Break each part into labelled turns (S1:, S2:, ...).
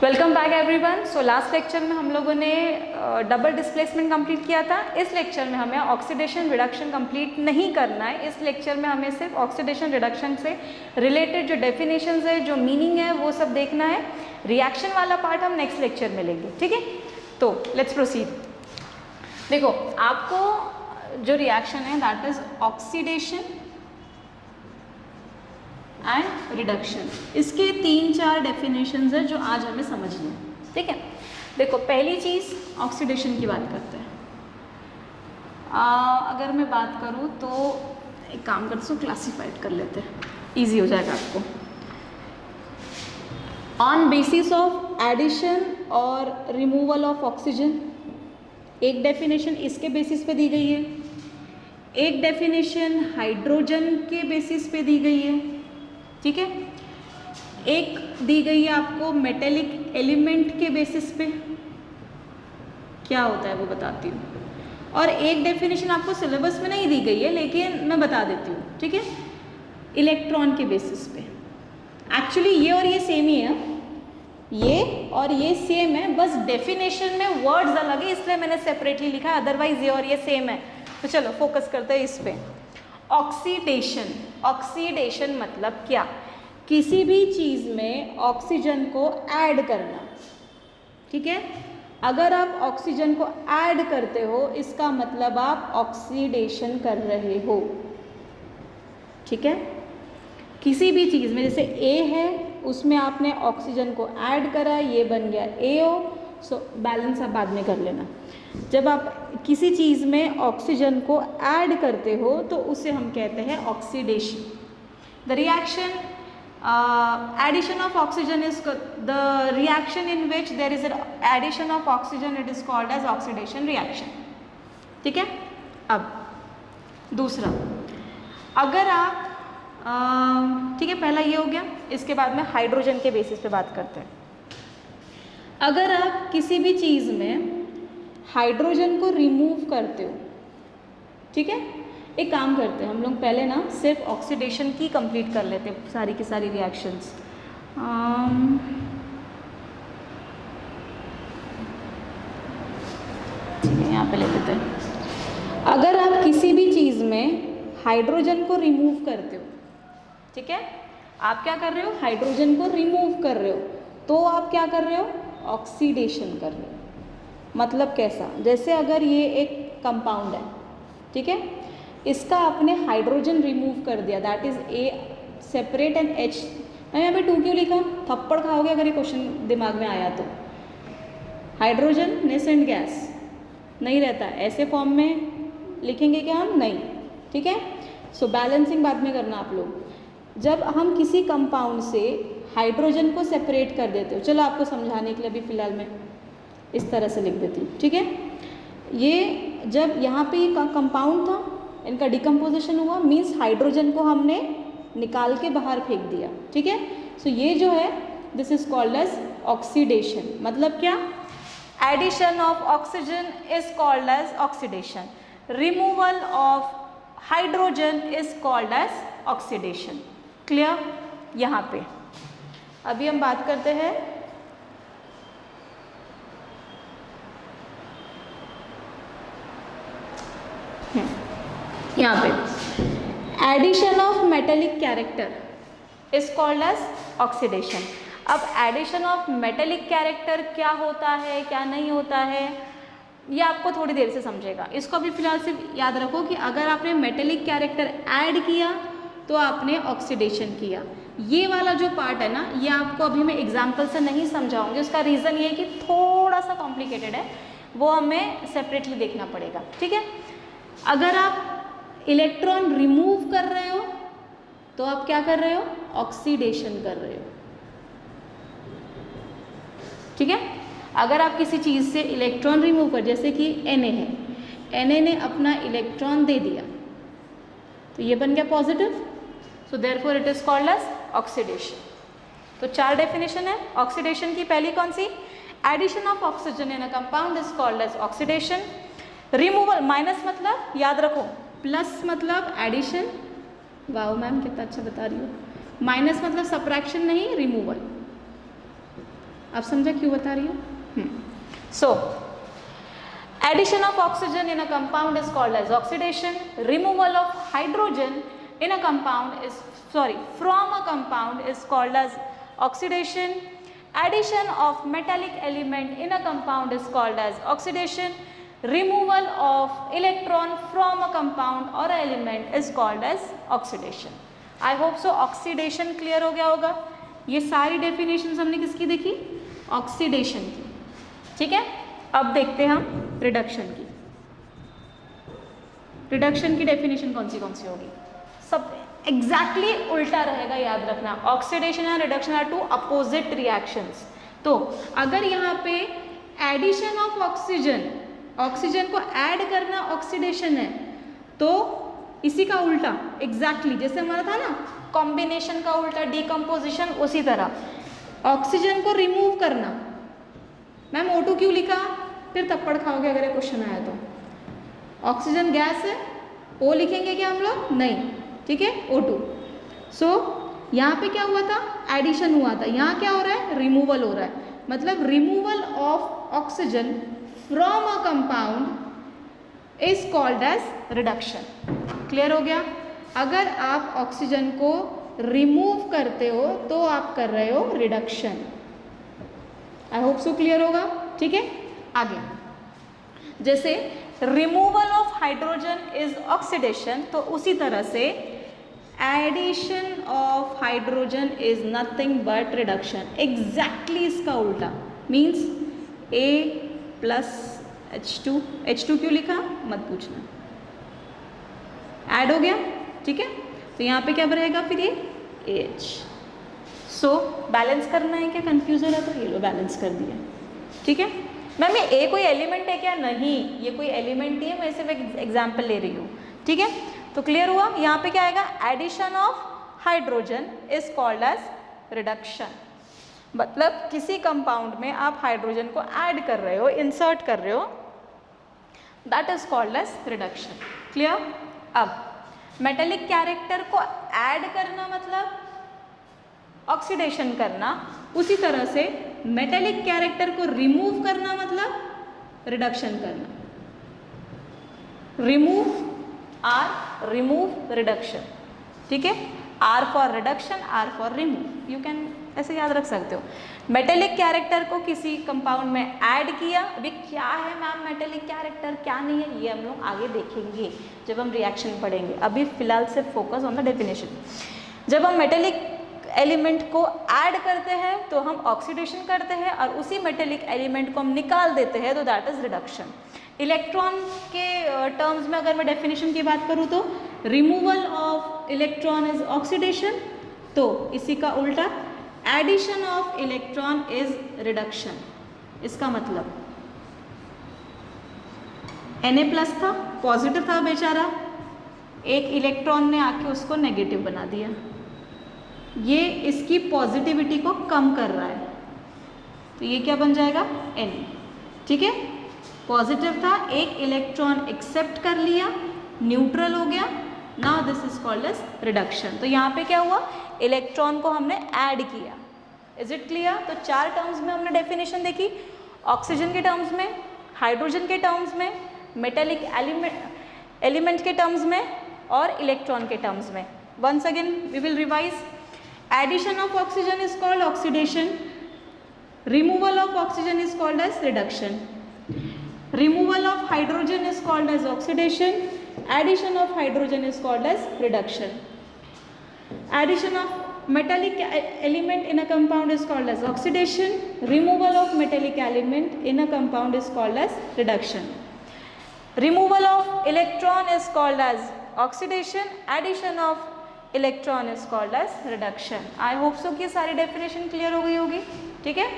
S1: Welcome back everyone. So last lecture में हम लोगों ने डबल डिस्प्लेसमेंट कंप्लीट किया था। इस लेक्चर में हमें ऑक्सीडेशन रिडक्शन कंप्लीट नहीं करना है। इस लेक्चर में हमें सिर्फ ऑक्सीडेशन रिडक्शन से रिलेटेड जो डेफिनेशंस है, जो मीनिंग है, वो सब देखना है। रिएक्शन वाला पार्ट हम नेक्स्ट लेक्चर में लेंगे, ठीक है। तो लेट्स प्रोसीड। देखो, आपको जो रिएक्शन है that is oxidation and reduction, इसके 3-4 डेफिनेशंस हैं जो आज हमें समझनी है, ठीक है। देखो, पहली चीज़ ऑक्सीडेशन की बात करते हैं। अगर मैं बात करूँ तो एक काम करते हैं, क्लासिफाइड कर लेते हैं, इजी हो जाएगा आपको। ऑन बेसिस ऑफ एडिशन और रिमूवल ऑफ ऑक्सीजन, एक डेफिनेशन इसके बेसिस पे दी गई है, एक डेफिनेशन हाइड्रोजन के बेसिस पे दी गई है, ठीक है। एक दी गई है आपको मेटेलिक एलिमेंट के बेसिस पे, क्या होता है वो बताती हूँ। और एक डेफिनेशन आपको सिलेबस में नहीं दी गई है लेकिन मैं बता देती हूँ, ठीक है, इलेक्ट्रॉन के बेसिस पे। एक्चुअली ये और ये सेम ही है, ये और ये सेम है, बस डेफिनेशन में वर्ड्स अलग है इसलिए मैंने सेपरेटली लिखा है, अदरवाइज ये और ये सेम है। तो चलो फोकस करते हैं इस पे। ऑक्सीडेशन, ऑक्सीडेशन मतलब क्या? किसी भी चीज़ में ऑक्सीजन को ऐड करना, ठीक है। अगर आप ऑक्सीजन को ऐड करते हो इसका मतलब आप ऑक्सीडेशन कर रहे हो, ठीक है। किसी भी चीज़ में, जैसे ए है उसमें आपने ऑक्सीजन को ऐड करा, ये बन गया AO, सो बैलेंस आप बाद में कर लेना। जब आप किसी चीज़ में ऑक्सीजन को ऐड करते हो तो उसे हम कहते हैं oxidation. The reaction addition of oxygen is the reaction in which there is addition of oxygen, it is called as oxidation reaction, ठीक है। अब दूसरा, अगर आप ठीक है, पहला ये हो गया, इसके बाद में हाइड्रोजन के बेसिस पे बात करते हैं। अगर आप किसी भी चीज़ में हाइड्रोजन को रिमूव करते हो, ठीक है, एक काम करते हैं हम लोग पहले ना सिर्फ ऑक्सीडेशन की कंप्लीट कर लेते हैं, सारी की सारी रिएक्शंस। ठीक है, यहाँ पे ले लेते हैं। अगर आप किसी भी चीज़ में हाइड्रोजन को रिमूव करते हो, ठीक है, आप क्या कर रहे हो, हाइड्रोजन को रिमूव कर रहे हो, तो आप क्या कर रहे हो, ऑक्सीडेशन कर रहे हो। मतलब कैसा? जैसे अगर ये एक कंपाउंड है, ठीक है, इसका आपने हाइड्रोजन रिमूव कर दिया, that is A separate and H। मैं यहाँ पे 2 क्यों लिखा? थप्पड़ खाओगे अगर ये क्वेश्चन दिमाग में आया तो। हाइड्रोजन नेसेंट गैस नहीं रहता, ऐसे फॉर्म में लिखेंगे क्या हम? नहीं, ठीक है। सो बैलेंसिंग बाद में करना आप लोग। जब हम किसी कंपाउंड से हाइड्रोजन को सेपरेट कर देते हो, चलो आपको समझाने के लिए अभी फ़िलहाल मैं इस तरह से लिख देती हूँ, ठीक है। ये जब यहाँ पे ये कंपाउंड था, इनका डिकम्पोजिशन हुआ, मीन्स हाइड्रोजन को हमने निकाल के बाहर फेंक दिया, ठीक है। सो ये जो है this is called as oxidation. मतलब क्या? Addition of oxygen is called as oxidation, removal of hydrogen is called as oxidation. Clear? यहाँ पे अभी हम बात करते हैं यहाँ पे addition of metallic character is called as oxidation. अब एडिशन ऑफ मेटेलिक कैरेक्टर क्या होता है, क्या नहीं होता है, ये आपको थोड़ी देर से समझेगा। इसको अभी फिलहाल सिर्फ याद रखो कि अगर आपने मेटेलिक कैरेक्टर ऐड किया तो आपने ऑक्सीडेशन किया। ये वाला जो पार्ट है ना, ये आपको अभी मैं एग्जाम्पल से नहीं समझाऊंगी। उसका रीज़न ये है कि थोड़ा सा कॉम्प्लिकेटेड है, वो हमें सेपरेटली देखना पड़ेगा, ठीक है। अगर आप इलेक्ट्रॉन रिमूव कर रहे हो तो आप क्या कर रहे हो, ऑक्सीडेशन कर रहे हो, ठीक है। अगर आप किसी चीज़ से इलेक्ट्रॉन रिमूव कर, जैसे कि Na है, Na ने अपना इलेक्ट्रॉन दे दिया तो ये बन गया positive, so therefore it is called as oxidation. तो 4 डेफिनेशन है ऑक्सीडेशन की। पहली कौन सी? Addition of oxygen in a compound is called as oxidation. Removal, minus मतलब याद रखो, प्लस मतलब एडिशन। वाओ मैम कितना अच्छा बता रही हो। माइनस मतलब सब्ट्रैक्शन नहीं, रिमूवल। अब समझा क्यों बता रही हूँ? सो addition of oxygen in a compound is called as oxidation. Removal of hydrogen in a compound is from a compound is called as oxidation. Addition of metallic element in a compound is called as oxidation. Removal of electron from a compound or element is called as oxidation. I hope so oxidation clear हो गया होगा. ये सारी definitions हमने किसकी देखी? Oxidation की. ठीक है, अब देखते हैं हम रिडक्शन की. रिडक्शन की डेफिनेशन कौन सी होगी? सब एग्जैक्टली उल्टा रहेगा, याद रखना. Oxidation and reduction are two opposite reactions. तो अगर यहाँ पे एडिशन ऑफ ऑक्सीजन को ऐड करना ऑक्सीडेशन है, तो इसी का उल्टा एग्जैक्टली जैसे हमारा था ना कॉम्बिनेशन का उल्टा डिकम्पोजिशन, उसी तरह ऑक्सीजन को रिमूव करना. मैम O2 क्यों लिखा? फिर थप्पड़ खाओगे अगर ये क्वेश्चन आया तो. ऑक्सीजन गैस है, O लिखेंगे क्या हम लोग? नहीं. ठीक है, O2. सो यहाँ पे क्या हुआ था? एडिशन हुआ था. यहाँ क्या हो रहा है? रिमूवल हो रहा है. मतलब removal of oxygen from a compound is called as reduction. Clear हो गया? अगर आप ऑक्सीजन को रिमूव करते हो तो आप कर रहे हो reduction. I hope so clear होगा. ठीक है, आगे जैसे removal of hydrogen is oxidation, तो उसी तरह से addition of hydrogen is nothing but reduction. Exactly इसका उल्टा मीन्स A प्लस H2 क्यों लिखा मत पूछना, ऐड हो गया. ठीक है, तो यहाँ पे क्या रहेगा फिर ये H. सो बैलेंस करना है क्या? कंफ्यूज हो रहा था, ये लो बैलेंस कर दिया. ठीक है मैम, ये A कोई एलिमेंट है क्या? नहीं, ये कोई एलिमेंट नहीं है, मैं सिर्फ एक एग्जाम्पल ले रही हूँ. ठीक है, तो क्लियर हुआ. यहाँ पे क्या आएगा? Addition of hydrogen is called as reduction. मतलब किसी कंपाउंड में आप हाइड्रोजन को ऐड कर रहे हो, इंसर्ट कर रहे हो, that is called as reduction. Clear? अब मेटेलिक कैरेक्टर को ऐड करना मतलब ऑक्सीडेशन करना, उसी तरह से मेटेलिक कैरेक्टर को रिमूव करना मतलब रिडक्शन करना. Remove reduction. ठीक है, R for reduction, R for remove. You can ऐसे याद रख सकते हो. मेटेलिक कैरेक्टर को किसी कंपाउंड में ऐड किया. अभी क्या है मैम मेटेलिक कैरेक्टर, क्या नहीं है, ये हम लोग आगे देखेंगे जब हम रिएक्शन पढ़ेंगे. अभी फिलहाल से फोकस ऑन द डेफिनेशन. जब हम मेटेलिक एलिमेंट को ऐड करते हैं तो हम ऑक्सीडेशन करते हैं, और उसी मेटेलिक एलिमेंट को हम निकाल देते हैं, तो दैट इज रिडक्शन. इलेक्ट्रॉन के टर्म्स में अगर मैं डेफिनेशन की बात करूँ तो removal of electron is oxidation, तो इसी का उल्टा addition of electron is reduction. इसका मतलब Na+ था, पॉजिटिव था बेचारा, एक इलेक्ट्रॉन ने आके उसको नेगेटिव बना दिया. ये इसकी पॉजिटिविटी को कम कर रहा है, तो ये क्या बन जाएगा? Na. ठीक है, पॉजिटिव था, एक इलेक्ट्रॉन एक्सेप्ट कर लिया, न्यूट्रल हो गया. Now this is called as reduction. तो यहाँ पे क्या हुआ? इलेक्ट्रॉन को हमने ऐड किया. Is it clear? तो 4 टर्म्स में हमने डेफिनेशन देखी. ऑक्सीजन के टर्म्स में, हाइड्रोजन के टर्म्स में, मेटेलिक एलिमेंट के टर्म्स में, और इलेक्ट्रॉन के टर्म्स में. Once again we will revise. Addition of oxygen is called oxidation. Removal of oxygen is called as reduction. Removal of hydrogen is called as oxidation. Addition of hydrogen is called as reduction. Addition of metallic element in a compound is called as oxidation. Removal of metallic element in a compound is called as reduction. Removal of electron is called as oxidation. Addition of electron is called as reduction. I hope so कि सारी definition clear हो गई होगी. ठीक है,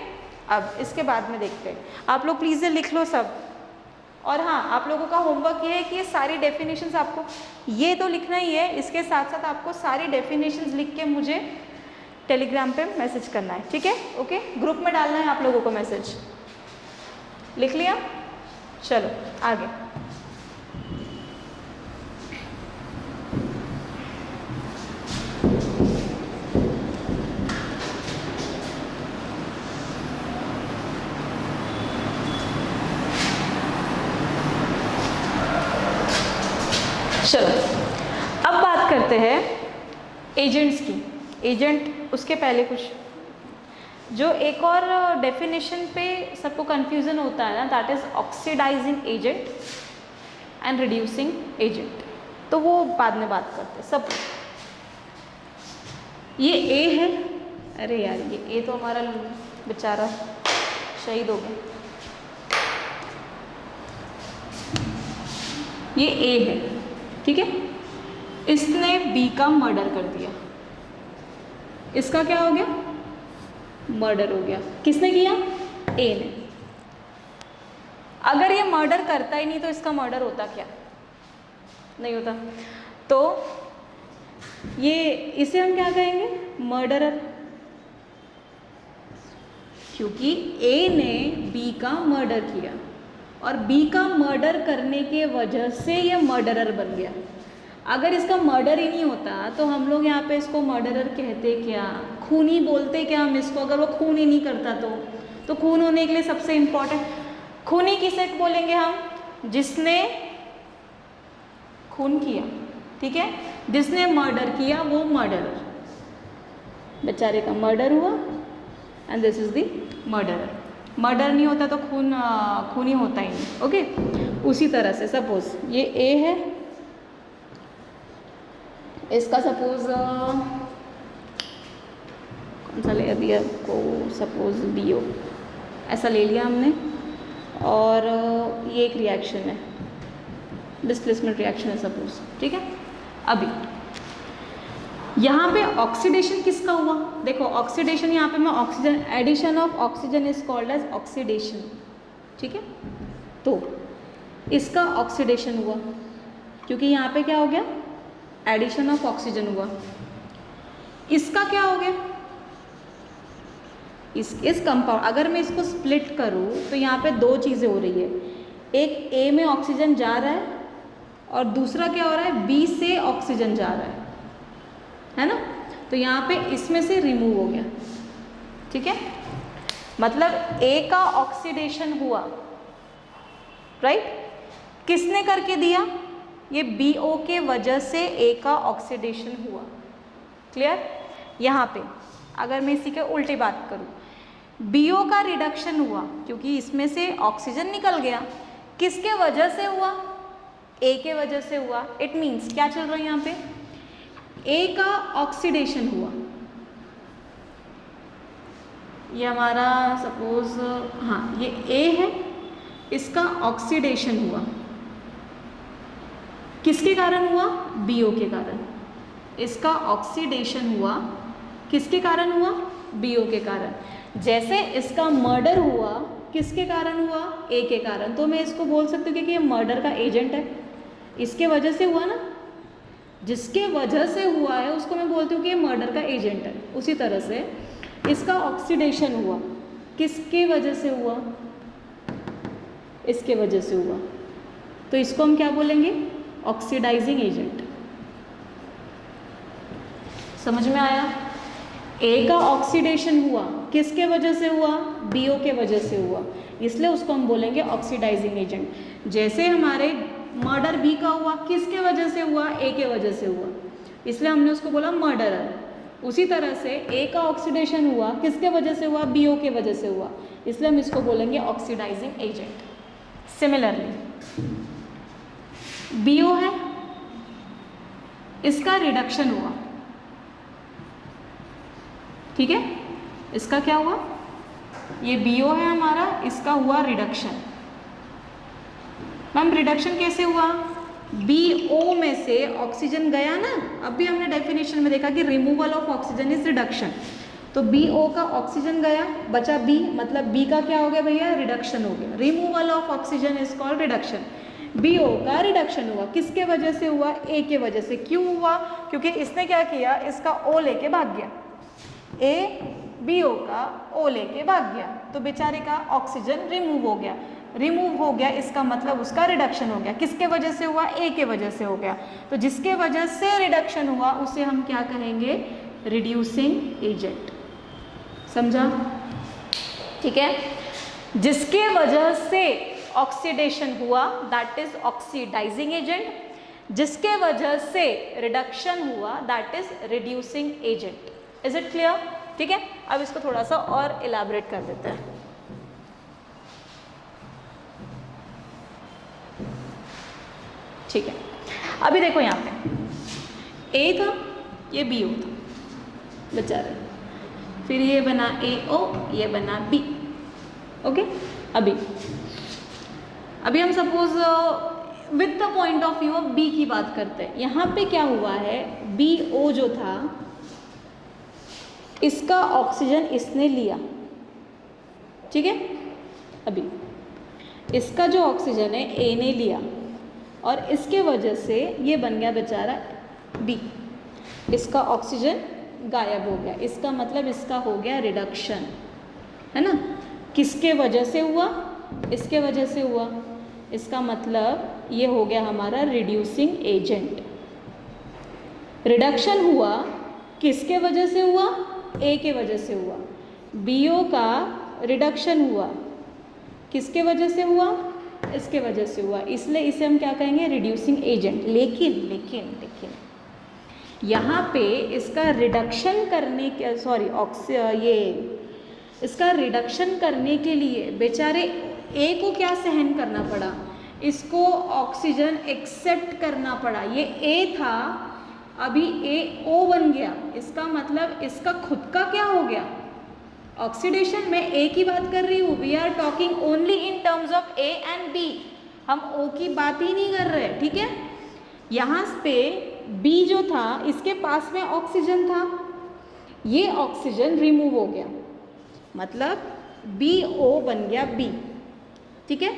S1: अब इसके बाद में देखते हैं. आप लोग प्लीज़ लिख लो सब. और हाँ, आप लोगों का होमवर्क ये है कि ये सारी डेफिनेशंस आपको ये तो लिखना ही है, इसके साथ साथ आपको सारी डेफिनेशंस लिख के मुझे टेलीग्राम पे मैसेज करना है. ठीक है, ओके, ग्रुप में डालना है आप लोगों को मैसेज. लिख लिया? चलो आगे. आते हैं एजेंट्स की। एजेंट उसके पहले कुछ जो एक और डेफिनेशन पे सबको कंफ्यूजन होता है ना, that is oxidising agent and reducing agent, तो वो बाद में बात करते हैं सब। ये ए है, अरे यार ये ए तो हमारा बेचारा शहीद हो गया। ये ए है, ठीक है, इसने बी का मर्डर कर दिया, इसका क्या हो गया, मर्डर हो गया। किसने किया, ए ने। अगर ये मर्डर करता ही नहीं तो इसका मर्डर होता क्या, नहीं होता। तो ये इसे हम क्या कहेंगे, मर्डरर, क्योंकि ए ने बी का मर्डर किया और बी का मर्डर करने के वजह से ये मर्डरर बन गया। अगर इसका मर्डर ही नहीं होता तो हम लोग यहाँ पे इसको मर्डरर कहते क्या, खूनी बोलते क्या हम इसको, अगर वो खून ही नहीं करता तो खून होने के लिए सबसे इम्पोर्टेंट, खूनी किसे बोलेंगे हम, जिसने खून किया, ठीक है, जिसने मर्डर किया वो मर्डरर, बेचारे का मर्डर हुआ and this is the murderer. Murder नहीं होता तो खूनी होता ही नहीं, ओके। उसी तरह से सपोज ये ए है, इसका सपोज कौन सा ले दिया को, सपोज BO ऐसा ले लिया हमने, और ये एक रिएक्शन है, डिस्प्लेसमेंट रिएक्शन है सपोज, ठीक है। अभी यहाँ पे ऑक्सीडेशन किसका हुआ, देखो ऑक्सीडेशन, यहाँ पे मैं oxygen, addition of oxygen is called as oxidation, ठीक है। तो इसका ऑक्सीडेशन हुआ क्योंकि यहाँ पे क्या हो गया, एडिशन ऑफ ऑक्सीजन हुआ। इसका क्या हो गया, इस कंपाउंड, अगर मैं इसको स्प्लिट करूँ तो यहाँ पे दो चीज़ें हो रही है, एक ए में ऑक्सीजन जा रहा है और दूसरा क्या हो रहा है, बी से ऑक्सीजन जा रहा है ना। तो यहाँ पे इसमें से रिमूव हो गया, ठीक है, मतलब ए का ऑक्सीडेशन हुआ, राइट, किसने करके दिया, ये BO के वजह से ए का ऑक्सीडेशन हुआ, क्लियर। यहाँ पे अगर मैं इसी के उल्टी बात करूँ, BO का रिडक्शन हुआ क्योंकि इसमें से ऑक्सीजन निकल गया, किसके वजह से हुआ, ए के वजह से हुआ। इट मीन्स क्या चल रहा है यहाँ पे, ए का ऑक्सीडेशन हुआ, ये हमारा सपोज, हाँ ये ए है, इसका ऑक्सीडेशन हुआ, किसके कारण हुआ, BO के कारण। इसका ऑक्सीडेशन हुआ किसके कारण हुआ, BO के कारण। जैसे इसका मर्डर हुआ किसके कारण हुआ, ए के कारण, तो मैं इसको बोल सकती हूँ कि ये मर्डर का एजेंट है, इसके वजह से हुआ ना, जिसके वजह से हुआ है उसको मैं बोलती हूँ कि ये मर्डर का एजेंट है। उसी तरह से इसका ऑक्सीडेशन हुआ किसके वजह से हुआ, इसके वजह से हुआ, तो इसको हम क्या बोलेंगे, ऑक्सीडाइजिंग एजेंट। समझ में आया, ए का ऑक्सीडेशन हुआ किसके वजह से हुआ, BO के वजह से हुआ, इसलिए उसको हम बोलेंगे ऑक्सीडाइजिंग एजेंट। जैसे हमारे मर्डर बी का हुआ किसके वजह से हुआ, ए के वजह से हुआ, इसलिए हमने उसको बोला मर्डरर। उसी तरह से ए का ऑक्सीडेशन हुआ किसके वजह से हुआ, BO के वजह से हुआ, इसलिए हम इसको बोलेंगे ऑक्सीडाइजिंग एजेंट। सिमिलरली BO है, इसका रिडक्शन हुआ, ठीक है, इसका क्या हुआ, ये BO है हमारा, इसका हुआ रिडक्शन। मैम रिडक्शन कैसे हुआ, BO में से ऑक्सीजन गया ना, अभी हमने डेफिनेशन में देखा कि removal of oxygen is reduction, तो BO का ऑक्सीजन गया, बचा B, मतलब B का क्या हो गया भैया, रिडक्शन हो गया। Removal of oxygen is called reduction. BO का रिडक्शन हुआ किसके वजह से हुआ, A के वजह से। क्यों हुआ, क्योंकि इसने क्या किया, इसका O लेके भाग गया, A BO का O लेके भाग गया, तो बेचारे का ऑक्सीजन रिमूव हो गया। रिमूव हो गया इसका मतलब उसका रिडक्शन हो गया, किसके वजह से हुआ, A के वजह से हो गया। तो जिसके वजह से रिडक्शन हुआ उसे हम क्या कहेंगे, रिड्यूसिंग एजेंट। समझा, ठीक है। जिसके वजह से ऑक्सीडेशन हुआ दैट इज ऑक्सीडाइजिंग एजेंट, जिसके वजह से रिडक्शन हुआ, that is reducing agent. Is it clear? ठीक है, अब इसको थोड़ा सा और इलैबोरेट कर देते हैं। ठीक है, अभी देखो यहाँ पे ए था, ये बी ओ था बेचारे, फिर ये बना ए ओ, ये बना बी। ओके, अभी हम suppose with the point of view of B की बात करते हैं। यहाँ पे क्या हुआ है, बी ओ जो था इसका ऑक्सीजन इसने लिया, ठीक है। अभी इसका जो ऑक्सीजन है ए ने लिया और इसके वजह से ये बन गया बेचारा बी, इसका ऑक्सीजन गायब हो गया। इसका मतलब इसका हो गया रिडक्शन, है ना। किसके वजह से हुआ? इसके वजह से हुआ। इसका मतलब ये हो गया हमारा रिड्यूसिंग एजेंट। रिडक्शन हुआ किसके वजह से हुआ? ए के वजह से हुआ। बीओ का रिडक्शन हुआ किसके वजह से हुआ? इसके वजह से हुआ, इसलिए इसे हम क्या कहेंगे? Reducing agent. लेकिन यहाँ पे इसका रिडक्शन करने के इसका रिडक्शन करने के लिए बेचारे ए को क्या सहन करना पड़ा? इसको ऑक्सीजन एक्सेप्ट करना पड़ा। ये ए था, अभी ए ओ बन गया, इसका मतलब इसका खुद का क्या हो गया? ऑक्सीडेशन। में ए की बात कर रही हूँ, we are talking only in terms of A and B, हम ओ की बात ही नहीं कर रहे, ठीक है। यहाँ पे बी जो था इसके पास में ऑक्सीजन था, ये ऑक्सीजन रिमूव हो गया, मतलब बी ओ बन गया बी, ठीक है।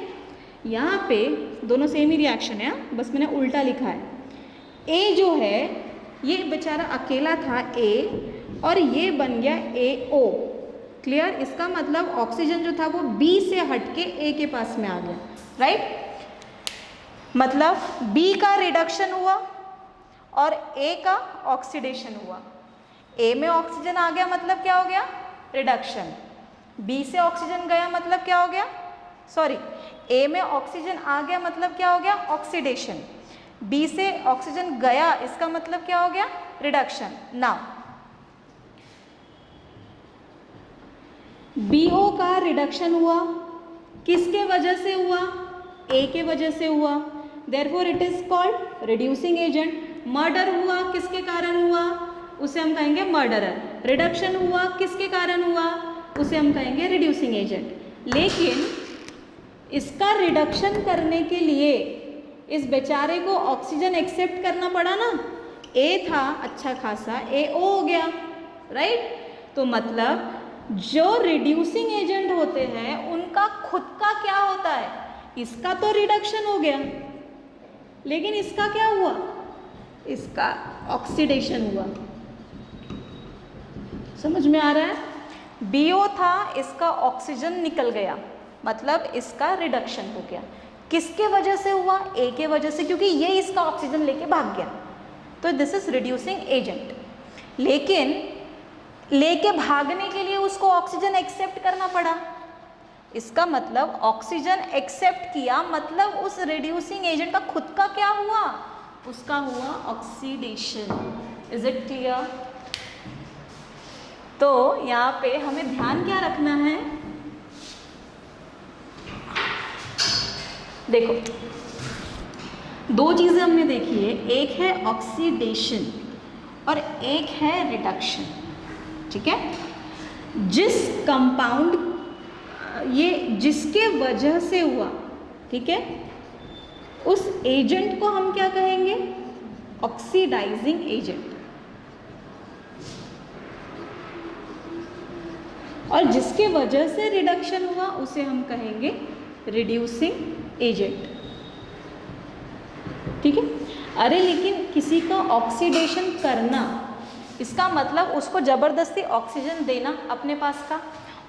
S1: यहाँ पे दोनों सेम ही रिएक्शन है, बस मैंने उल्टा लिखा है। ए जो है ये बेचारा अकेला था ए, और ये बन गया ए ओ। क्लियर? इसका मतलब ऑक्सीजन जो था वो बी से हटके ए के पास में आ गया, राइट। मतलब बी का रिडक्शन हुआ और ए का ऑक्सीडेशन हुआ। ए में ऑक्सीजन आ गया मतलब क्या हो गया? रिडक्शन। बी से ऑक्सीजन गया मतलब क्या हो गया? ए में ऑक्सीजन आ गया मतलब क्या हो गया? ऑक्सीडेशन। बी से ऑक्सीजन गया, इसका मतलब क्या हो गया? रिडक्शन। नाउ बीओ का रिडक्शन हुआ किसके वजह से हुआ? ए के वजह से हुआ, therefore it is called reducing agent. Murder हुआ किसके कारण हुआ? उसे हम कहेंगे मर्डरर। रिडक्शन हुआ किसके कारण हुआ? उसे हम कहेंगे रिड्यूसिंग एजेंट। लेकिन इसका रिडक्शन करने के लिए इस बेचारे को ऑक्सीजन एक्सेप्ट करना पड़ा ना। ए था अच्छा खासा, ए ओ हो गया, राइट। तो मतलब जो रिड्यूसिंग एजेंट होते हैं उनका खुद का क्या होता है? इसका तो रिडक्शन हो गया, लेकिन इसका क्या हुआ? इसका ऑक्सीडेशन हुआ। समझ में आ रहा है? बीओ था, इसका ऑक्सीजन निकल गया, मतलब इसका रिडक्शन हो गया। किसके वजह से हुआ? ए के वजह से, क्योंकि ये इसका ऑक्सीजन लेके भाग गया, तो दिस इज रिड्यूसिंग एजेंट। लेकिन लेके भागने के लिए उसको ऑक्सीजन एक्सेप्ट करना पड़ा, इसका मतलब ऑक्सीजन एक्सेप्ट किया, मतलब उस रिड्यूसिंग एजेंट का खुद का क्या हुआ? उसका हुआ ऑक्सीडेशन। Is it clear? तो यहाँ पे हमें ध्यान क्या रखना है? देखो, दो चीजें हमने देखी है, एक है ऑक्सीडेशन और एक है रिडक्शन, ठीक है। जिस कंपाउंड ये जिसके वजह से हुआ, ठीक है, उस एजेंट को हम क्या कहेंगे? Oxidising agent. और जिसके वजह से रिडक्शन हुआ उसे हम कहेंगे रिड्यूसिंग एजेंट, ठीक है। अरे लेकिन किसी का ऑक्सीडेशन करना, इसका मतलब उसको ज़बरदस्ती ऑक्सीजन देना अपने पास का,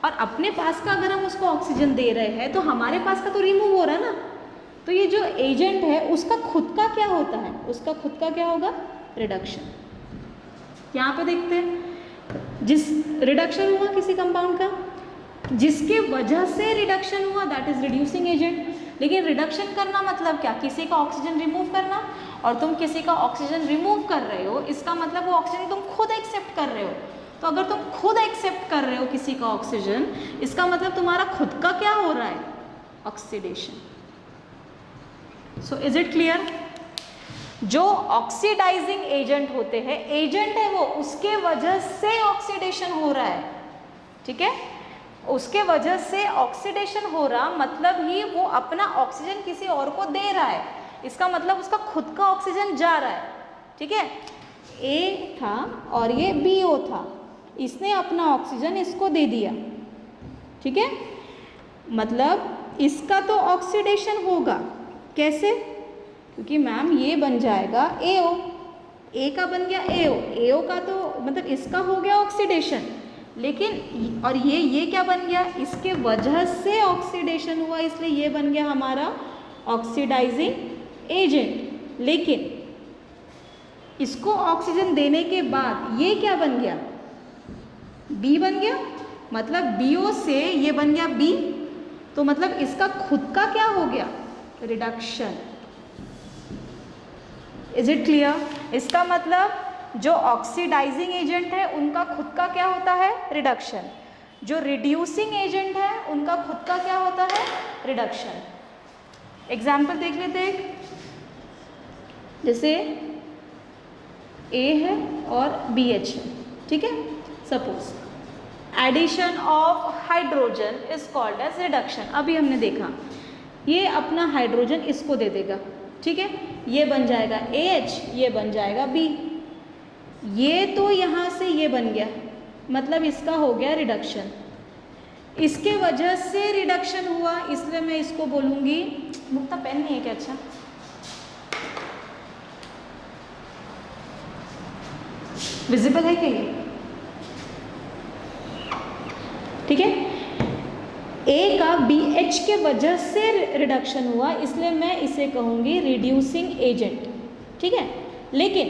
S1: और अपने पास का अगर हम उसको ऑक्सीजन दे रहे हैं तो हमारे पास का तो रिमूव हो रहा है ना। तो ये जो एजेंट है उसका खुद का क्या होता है? उसका खुद का क्या होगा? रिडक्शन। यहाँ पे देखते हैं, जिस रिडक्शन हुआ किसी कंपाउंड का, जिसके वजह से रिडक्शन हुआ, दैट इज रिड्यूसिंग एजेंट। लेकिन रिडक्शन करना मतलब क्या? किसी का ऑक्सीजन रिमूव करना, और तुम किसी का ऑक्सीजन रिमूव कर रहे हो, इसका मतलब वो ऑक्सीजन तुम खुद एक्सेप्ट कर रहे हो। तो अगर तुम खुद एक्सेप्ट कर रहे हो किसी का ऑक्सीजन, इसका मतलब तुम्हारा खुद का क्या हो रहा है, oxidation. So is it clear? जो ऑक्सीडाइजिंग एजेंट होते हैं, एजेंट है वो, उसके वजह से ऑक्सीडेशन हो रहा है, ठीक है, उसके वजह से ऑक्सीडेशन हो रहा मतलब ही वो अपना ऑक्सीजन किसी और को दे रहा है, इसका मतलब उसका खुद का ऑक्सीजन जा रहा है, ठीक है। ए था और ये BO था, इसने अपना ऑक्सीजन इसको दे दिया, ठीक है, मतलब इसका तो ऑक्सीडेशन होगा, कैसे? क्योंकि मैम ये बन जाएगा AO, ए का बन गया AO का तो मतलब इसका हो गया ऑक्सीडेशन, लेकिन और ये क्या बन गया, इसके वजह से ऑक्सीडेशन हुआ, इसलिए ये बन गया हमारा ऑक्सीडाइजिंग एजेंट। लेकिन इसको ऑक्सीजन देने के बाद ये क्या बन गया, B बन गया, मतलब BO से ये बन गया B, तो मतलब इसका खुद का क्या हो गया, रिडक्शन। Is it clear? इसका मतलब जो ऑक्सीडाइजिंग एजेंट है उनका खुद का क्या होता है, रिडक्शन। जो रिड्यूसिंग एजेंट है उनका खुद का क्या होता है, रिडक्शन। एग्जाम्पल देख लेते हैं, जैसे A है और BH है, ठीक है। Suppose addition of hydrogen is called as reduction. अभी हमने देखा ये अपना हाइड्रोजन इसको दे देगा, ठीक है, ये बन जाएगा AH, ये बन जाएगा B, ये तो यहाँ से ये बन गया, मतलब इसका हो गया रिडक्शन। इसके वजह से रिडक्शन हुआ, इसलिए मैं इसको बोलूँगी, मुक्ता पेन नहीं है क्या? अच्छा, विजिबल है क्या ये? ठीक है, A का BH के वजह से रिडक्शन हुआ, इसलिए मैं इसे कहूँगी रिड्यूसिंग एजेंट, ठीक है। लेकिन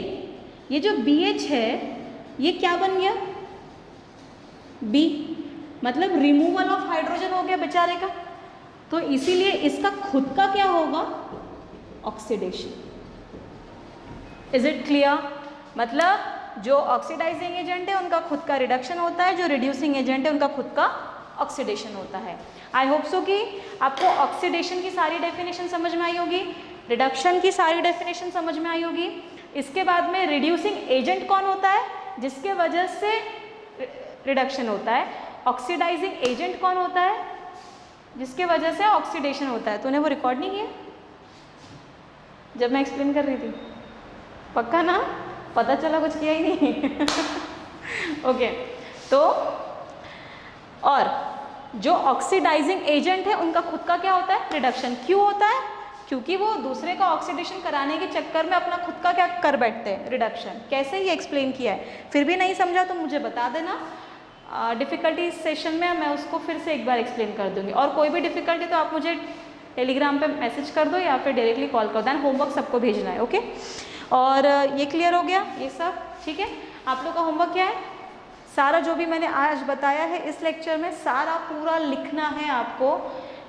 S1: ये जो BH है ये क्या बन गया, B, मतलब रिमूवल ऑफ हाइड्रोजन हो गया बेचारे का, तो इसीलिए इसका खुद का क्या होगा, ऑक्सीडेशन। Is it clear? मतलब जो ऑक्सीडाइजिंग एजेंट है उनका खुद का रिडक्शन होता है, जो रिड्यूसिंग एजेंट है उनका खुद का ऑक्सीडेशन होता है। आई होप सो कि आपको ऑक्सीडेशन की सारी डेफिनेशन समझ में आई होगी, रिडक्शन की सारी डेफिनेशन समझ में आई होगी। इसके बाद में रिड्यूसिंग एजेंट कौन होता है, जिसके वजह से रिडक्शन होता है। ऑक्सीडाइजिंग एजेंट कौन होता है, जिसके वजह से ऑक्सीडेशन होता है। तूने वो रिकॉर्ड नहीं किया जब मैं एक्सप्लेन कर रही थी? पक्का ना? पता चला कुछ किया ही नहीं। ओके, तो और जो ऑक्सीडाइजिंग एजेंट है उनका खुद का क्या होता है, रिडक्शन। क्यों होता है? क्योंकि वो दूसरे का ऑक्सीडेशन कराने के चक्कर में अपना खुद का क्या कर बैठते हैं, रिडक्शन। कैसे ही एक्सप्लेन किया है, फिर भी नहीं समझा तो मुझे बता देना, डिफ़िकल्टी सेशन में मैं उसको फिर से एक बार एक्सप्लेन कर दूंगी। और कोई भी डिफ़िकल्टी तो आप मुझे टेलीग्राम पे मैसेज कर दो या फिर डायरेक्टली कॉल कर दो। होमवर्क सबको भेजना है, ओके। और ये क्लियर हो गया ये सब, ठीक है। आप लोग का होमवर्क क्या है, सारा जो भी मैंने आज बताया है इस लेक्चर में सारा पूरा लिखना है आपको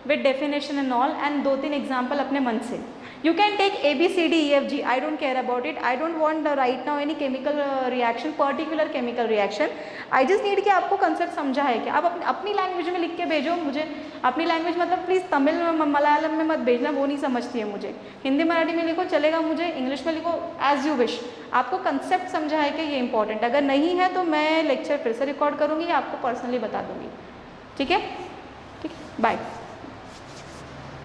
S1: with definition and all, and 2-3 example अपने मन से। You can take ABCDEFG, I don't care about it, I don't want right now any chemical reaction, particular chemical reaction, I just need कि आपको कंसेप्ट समझा है कि आप अपनी लैंग्वेज में लिख के भेजो मुझे। अपनी लैंग्वेज मतलब प्लीज़ तमिल मलयालम में मत भेजना, वो नहीं समझती है मुझे। हिंदी मराठी में लिखो चलेगा, मुझे इंग्लिश में लिखो, एज यू विश। आपको कंसेप्ट समझा है कि ये इंपॉर्टेंट, अगर नहीं है तो मैं लेक्चर फिर से रिकॉर्ड करूँगी या आपको पर्सनली बता दूँगी, ठीक है। ठीक है, बाय।